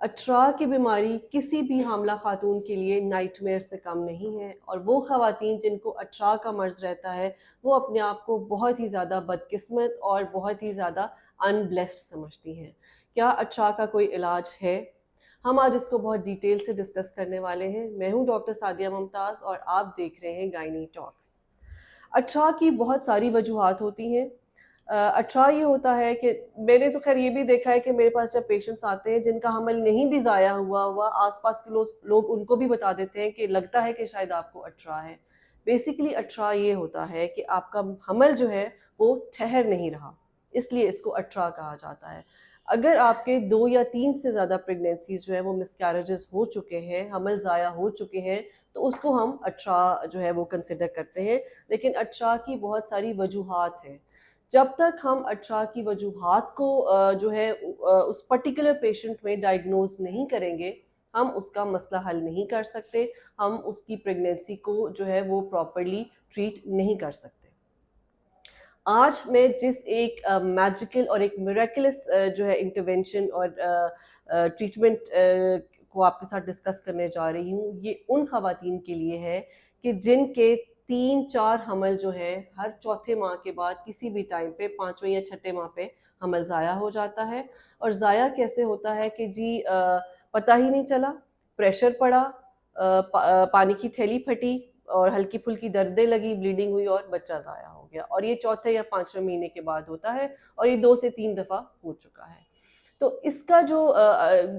अठरा की बीमारी किसी भी हामला खातून के लिए नाइटमेयर से कम नहीं है, और वो ख़वातीन जिनको अठरा का मर्ज़ रहता है वो अपने आप को बहुत ही ज़्यादा बदकिस्मत और बहुत ही ज़्यादा अनब्लेस्ड समझती हैं। क्या अठरा का कोई इलाज है? हम आज इसको बहुत डिटेल से डिस्कस करने वाले हैं। मैं हूँ डॉक्टर सादिया मुमताज़ और आप देख रहे हैं गायनी टॉक्स। अठरा की बहुत सारी वजूहात होती हैं। अठरा ये होता है कि मैंने तो खैर ये भी देखा है कि मेरे पास जब पेशेंट्स आते हैं जिनका हमल नहीं भी ज़ाया हुआ आसपास के लोग उनको भी बता देते हैं कि लगता है कि शायद आपको अठरा है। बेसिकली अठरा ये होता है कि आपका हमल जो है वो ठहर नहीं रहा, इसलिए इसको अठरा कहा जाता है। अगर आपके 2 या 3 से ज़्यादा प्रेगनेंसीज जो है वो मिसकैरेजेस हो चुके हैं, हमल ज़ाया हो चुके हैं, तो उसको हम अठरा जो है वो कंसिडर करते हैं। लेकिन अठरा की बहुत सारी वजूहात हैं। जब तक हम अठरा की वजूहात को जो है उस पर्टिकुलर पेशेंट में डायग्नोज नहीं करेंगे, हम उसका मसला हल नहीं कर सकते, हम उसकी प्रेगनेंसी को जो है वो प्रॉपरली ट्रीट नहीं कर सकते। आज मैं जिस एक मैजिकल और एक मिरेकुलस जो है इंटरवेंशन और ट्रीटमेंट को आपके साथ डिस्कस करने जा रही हूँ, ये उन ख़वातीन के लिए है कि जिनके 3-4 हमल जो है हर चौथे माह के बाद किसी भी टाइम पे 5वें या छठे माह पे हमल ज़ाया हो जाता है। और ज़ाया कैसे होता है कि जी पता ही नहीं चला, प्रेशर पड़ा, पानी की थैली फटी और हल्की फुल्की दर्दें लगी, ब्लीडिंग हुई और बच्चा ज़ाया हो गया। और ये चौथे या 5वें महीने के बाद होता है और ये 2 से 3 दफ़ा हो चुका है। तो इसका जो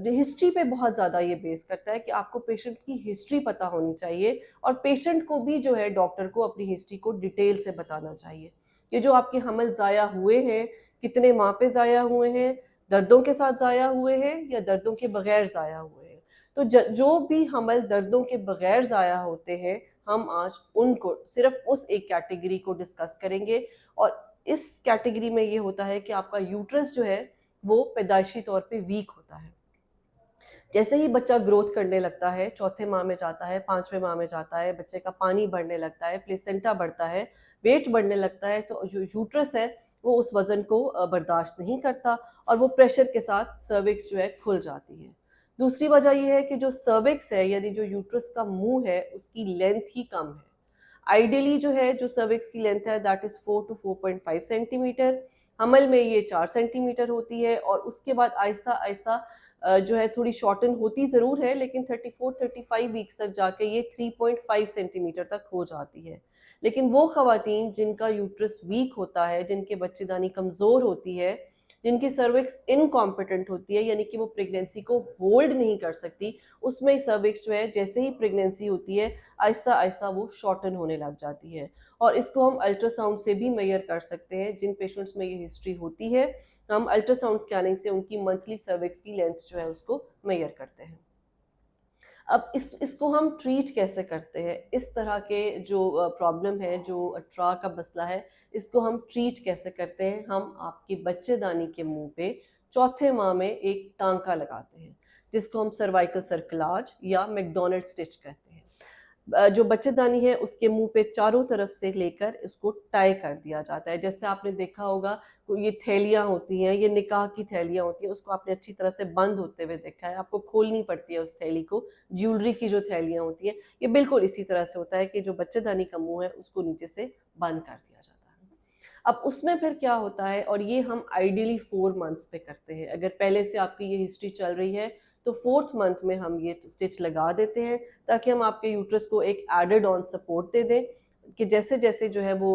हिस्ट्री पे बहुत ज़्यादा ये बेस करता है कि आपको पेशेंट की हिस्ट्री पता होनी चाहिए, और पेशेंट को भी जो है डॉक्टर को अपनी हिस्ट्री को डिटेल से बताना चाहिए कि जो आपके हमल ज़ाया हुए हैं, कितने माह पे ज़ाया हुए हैं, दर्दों के साथ ज़ाया हुए हैं या दर्दों के बगैर ज़ाया हुए हैं। तो जो भी हमल दर्दों के बगैर ज़ाया होते हैं, हम आज उनको सिर्फ उस एक कैटेगरी को डिस्कस करेंगे। और इस कैटेगरी में ये होता है कि आपका यूट्रस जो है वो पैदाइशी तौर पे वीक होता है। जैसे ही बच्चा ग्रोथ करने लगता है, चौथे माह में जाता है, 5वें माह में जाता है, बच्चे का पानी बढ़ने लगता है, प्लेसेंटा बढ़ता है, वेट बढ़ने लगता है, तो जो यूट्रस है वो उस वज़न को बर्दाश्त नहीं करता और वो प्रेशर के साथ सर्विक्स जो है खुल जाती है। दूसरी वजह ये है कि जो सर्विक्स है यानी जो यूट्रस का मुँह है उसकी लेंथ ही कम है। आइडियली जो है जो सर्विक्स की लेंथ है दैट इज़ 4 टू 4.5 सेंटीमीटर। हमल में ये 4 सेंटीमीटर होती है और उसके बाद आहिस्ता-आहिस्ता जो है थोड़ी शॉर्टन होती ज़रूर है, लेकिन 34-35 वीक्स तक जाके ये 3.5 सेंटीमीटर तक हो जाती है। लेकिन वो ख़वातीन जिनका यूट्रस वीक होता है, जिनके बच्चेदानी कमज़ोर होती है, जिनकी सर्विक्स इनकॉम्पिटेंट होती है यानी कि वो प्रेगनेंसी को होल्ड नहीं कर सकती, उसमें सर्विक्स जो है जैसे ही प्रेगनेंसी होती है आहिस्ता-आहिस्ता वो शॉर्टन होने लग जाती है। और इसको हम अल्ट्रासाउंड से भी मेजर कर सकते हैं। जिन पेशेंट्स में ये हिस्ट्री होती है, हम अल्ट्रासाउंड स्कैनिंग से उनकी मंथली सर्विक्स की लेंथ जो है उसको मेजर करते हैं। अब इसको हम ट्रीट कैसे करते हैं? इस तरह के जो प्रॉब्लम है, जो अठरा का मसला है, इसको हम ट्रीट कैसे करते हैं? हम आपके बच्चेदानी के मुँह पे चौथे माह में एक टाँका लगाते हैं, जिसको हम सर्वाइकल सर्कलाज या मैकडॉनल्ड स्टिच कहते हैं। जो बच्चेदानी है उसके मुँह पे चारों तरफ से लेकर उसको टाई कर दिया जाता है। जैसे आपने देखा होगा ये थैलियाँ होती हैं, ये निकाह की थैलियाँ होती हैं, उसको आपने अच्छी तरह से बंद होते हुए देखा है, आपको खोलनी पड़ती है उस थैली को। ज्वेलरी की जो थैलियाँ होती हैं, ये बिल्कुल इसी तरह से होता है कि जो बच्चेदानी का मुँह है उसको नीचे से बंद कर दिया जाता है। अब उसमें फिर क्या होता है, और ये हम आइडियली 4 मंथ्स पे करते हैं। अगर पहले से आपकी ये हिस्ट्री चल रही है तो 4th मंथ में हम ये स्टिच लगा देते हैं, ताकि हम आपके यूट्रस को एक एडेड ऑन सपोर्ट दे दें कि जैसे-जैसे जो है वो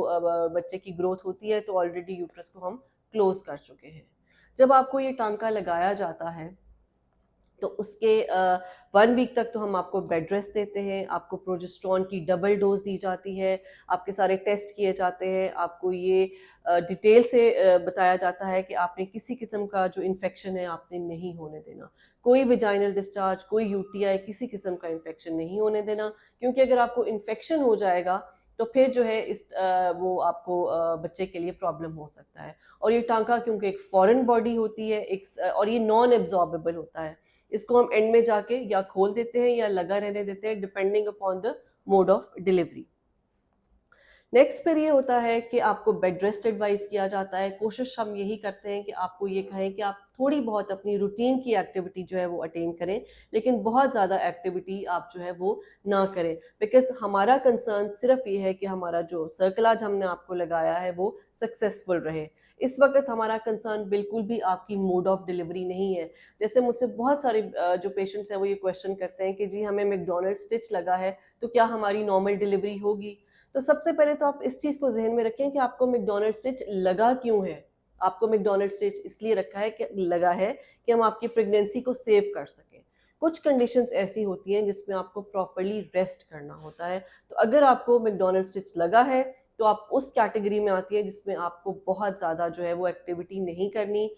बच्चे की ग्रोथ होती है तो ऑलरेडी यूट्रस को हम क्लोज़ कर चुके हैं। जब आपको ये टाँका लगाया जाता है तो उसके 1 वीक तक तो हम आपको बेड रेस्ट देते हैं, आपको प्रोजेस्टेरॉन की डबल डोज़ दी जाती है, आपके सारे टेस्ट किए जाते हैं, आपको ये डिटेल से बताया जाता है कि आपने किसी किस्म का जो इन्फेक्शन है आपने नहीं होने देना। कोई वेजाइनल डिस्चार्ज, कोई यूटीआई, किसी किस्म का इन्फेक्शन नहीं होने देना, क्योंकि अगर आपको इन्फेक्शन हो जाएगा तो फिर जो है वो आपको बच्चे के लिए प्रॉब्लम हो सकता है। और ये टाँका क्योंकि एक फॉरेन बॉडी होती है, और ये नॉन एब्ज़ॉर्बेबल होता है। इसको हम एंड में जाके या खोल देते हैं या लगा रहने देते हैं depending upon the mode of delivery. Next फिर ये होता है कि आपको बेड रेस्ट एडवाइस किया जाता है। कोशिश हम यही करते हैं कि आपको ये कहें कि आप थोड़ी बहुत अपनी रूटीन की एक्टिविटी जो है वो अटेन करें, लेकिन बहुत ज़्यादा एक्टिविटी आप जो है वो ना करें, बिकॉज हमारा कंसर्न सिर्फ ये है कि हमारा जो सर्कल आज हमने आपको लगाया है वो सक्सेसफुल रहे। इस वक्त हमारा कंसर्न बिल्कुल भी आपकी मोड ऑफ डिलीवरी नहीं है। जैसे मुझसे बहुत सारे जो पेशेंट्स हैं वो ये क्वेश्चन करते हैं कि जी हमें मैकडॉनल्ड स्टिच लगा है तो क्या हमारी नॉर्मल डिलीवरी होगी। तो सबसे पहले तो आप इस चीज को जहन में रखें कि आपको मैकडॉनल्ड स्टिच लगा क्यों है। आपको मैकडॉनल्ड स्टिच इसलिए रखा है कि लगा है कि हम आपकी प्रेगनेंसी को सेव कर सकें। कुछ कंडीशंस ऐसी होती हैं जिसमें आपको प्रॉपरली रेस्ट करना होता है। तो अगर आपको मैकडॉनल्ड स्टिच लगा है तो आप उस कैटेगरी में आती है जिसमें आपको बहुत ज़्यादा जो है वो एक्टिविटी नहीं करनी।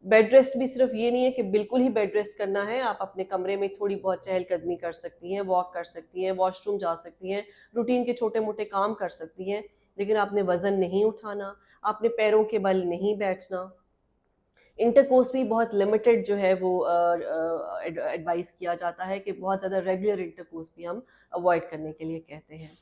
बेड रेस्ट भी सिर्फ ये नहीं है कि बिल्कुल ही बेड रेस्ट करना है। आप अपने कमरे में थोड़ी बहुत चहलकदमी कर सकती हैं, वॉक कर सकती हैं, वॉशरूम जा सकती हैं, रूटीन के छोटे मोटे काम कर सकती हैं, लेकिन आपने वजन नहीं उठाना, आपने पैरों के बल नहीं बैठना। इंटरकोर्स भी बहुत लिमिटेड जो है वो एडवाइस किया जाता है कि बहुत ज़्यादा रेगुलर इंटरकोर्स भी हम अवॉइड करने के लिए कहते हैं।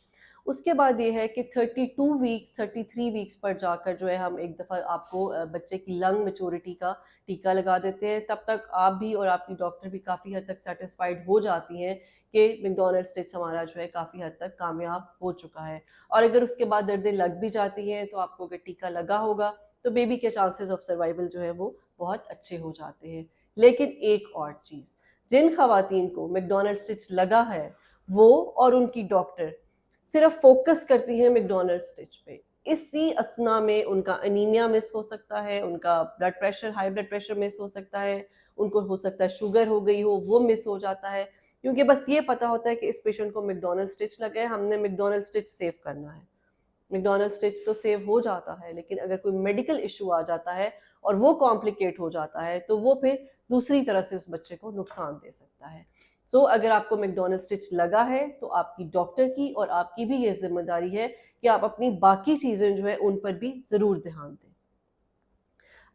उसके बाद ये है कि 32 वीक्स 33 वीक्स पर जाकर जो है हम एक दफ़ा आपको बच्चे की लंग मेचोरिटी का टीका लगा देते हैं। तब तक आप भी और आपकी डॉक्टर भी काफ़ी हद तक सेटिस्फाइड हो जाती हैं कि मैकडॉनल्ड स्टिच हमारा जो है काफ़ी हद तक कामयाब हो चुका है। और अगर उसके बाद दर्दें लग भी जाती हैं तो आपको अगर टीका लगा होगा तो बेबी के चांसेस ऑफ सर्वाइवल जो है वो बहुत अच्छे हो जाते हैं। लेकिन एक और चीज़, जिन खवातीन को मैकडॉनल्ड स्टिच लगा है वो और उनकी डॉक्टर सिर्फ फोकस करती हैं मैकडॉनल्ड स्टिच पे, इसी असना में उनका अनीमिया मिस हो सकता है, उनका blood pressure high blood pressure miss हो सकता है, उनको हो सकता है शुगर हो गई हो वो मिस हो जाता है, क्योंकि बस ये पता होता है कि इस पेशेंट को मैकडॉनल्ड स्टिच लगा है, हमने मैकडॉनल्ड स्टिच सेव करना है। मैकडॉनल्ड स्टिच तो सेव हो जाता है, लेकिन अगर कोई मेडिकल इशू आ जाता है और वो कॉम्प्लिकेट हो जाता है तो वो फिर दूसरी तरह से उस बच्चे को नुकसान दे सकता है। अगर आपको मैकडॉनल्ड स्टिच लगा है तो आपकी डॉक्टर की और आपकी भी ये जिम्मेदारी है कि आप अपनी बाकी चीज़ें जो है उन पर भी ज़रूर ध्यान दें।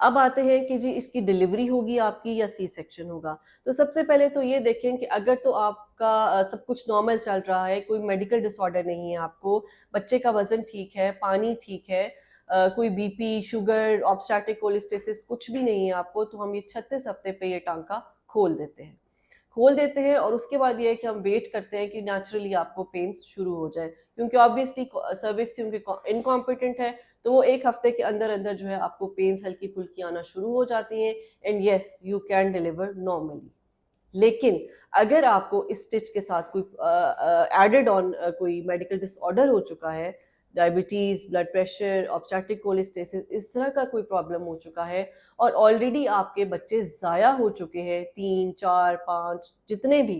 अब आते हैं कि जी इसकी डिलीवरी होगी आपकी या सी सेक्शन होगा। तो सबसे पहले तो ये देखें कि अगर तो आपका सब कुछ नॉर्मल चल रहा है, कोई मेडिकल डिसऑर्डर नहीं है आपको, बच्चे का वज़न ठीक है, पानी ठीक है, कोई बीपी, शुगर, ऑब्स्टैटिक कोलेस्टेसिस कुछ भी नहीं है आपको, तो हम ये 36 हफ्ते पे ये टाँका खोल देते हैं। खोल देते हैं और उसके बाद ये है कि हम वेट करते हैं कि नेचुरली आपको पेन्स शुरू हो जाए, क्योंकि ऑब्वियसली सर्विक्स क्योंकि इनकॉम्पिटेंट है, तो वो 1 हफ्ते के अंदर-अंदर जो है आपको पेन्स हल्की-फुल्की आना शुरू हो जाती हैं and yes you can deliver normally. लेकिन अगर आपको इस स्टिच के साथ कोई एडेड ऑन कोई मेडिकल डिसऑर्डर हो चुका है, डायबिटीज़, ब्लड प्रेशर, ऑब्स्टैटिक कोलेस्टेसिस, इस तरह का कोई प्रॉब्लम हो चुका है और ऑलरेडी आपके बच्चे ज़ाया हो चुके हैं 3, 4, 5 जितने भी,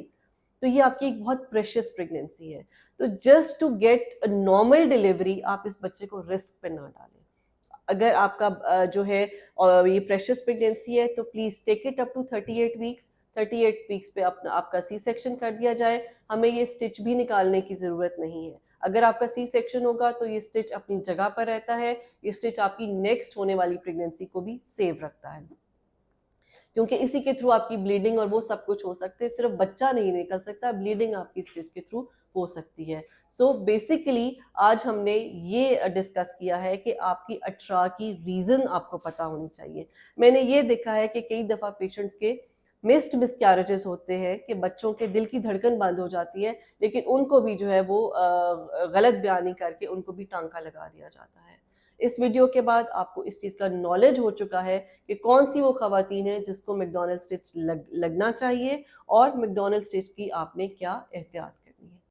तो ये आपकी एक बहुत प्रेशियस प्रेगनेंसी है। तो just to get a normal delivery आप इस बच्चे को रिस्क पे ना डालें। अगर आपका जो है ये प्रेशियस प्रेगनेंसी है तो please take it up to 38 weeks. 38 weeks पे अपना आपका सी सेक्शन कर दिया जाए, हमें ये स्टिच भी निकालने की ज़रूरत नहीं है। अगर आपका सी सेक्शन होगा तो ये स्टिच अपनी जगह पर रहता है, ये स्टिच आपकी नेक्स्ट होने वाली प्रेगनेंसी को भी सेव रखता है, क्योंकि इसी के थ्रू आपकी ब्लीडिंग और वो सब कुछ हो सकते हैं, सिर्फ बच्चा नहीं निकल सकता, ब्लीडिंग आपकी स्टिच के थ्रू हो सकती है। बेसिकली आज हमने ये डिस्कस किया है कि आपकी अट्रा की रीज़न आपको पता होनी चाहिए। मैंने ये देखा है कि कई दफ़ा पेशेंट्स के मिस्ड मिसकैरेजेस होते हैं कि बच्चों के दिल की धड़कन बंद हो जाती है, लेकिन उनको भी जो है वो गलत बयानी करके उनको भी टाँका लगा दिया जाता है। इस वीडियो के बाद आपको इस चीज़ का नॉलेज हो चुका है कि कौन सी वो खवातीन है जिसको मैकडॉनल्ड स्टिच लगना चाहिए और मैकडॉनल्ड स्टिच की आपने क्या एहतियात